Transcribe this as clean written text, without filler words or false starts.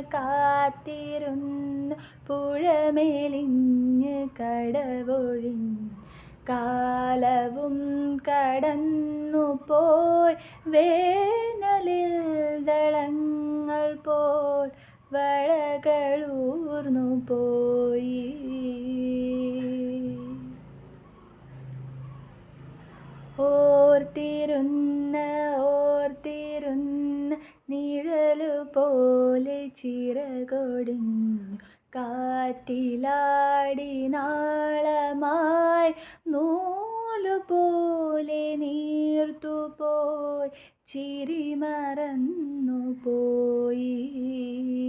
കാത്തിരുന്നു പുഴമേലിഞ്ഞ് കടവൊഴിഞ്ഞ് കാലവും കടന്നു പോയി വേനലിൽ ദളങ്ങൾ പോൽ വളകളൂർന്നു പോയി. ഓർത്തിരുന്ന നിഴലുപോലെ ചിറകൊടിഞ്ഞു കാറ്റിലാടി നാളമായി നൂലുപോലെ നീർത്തുപോയി ചിരി മറന്നു പോയി.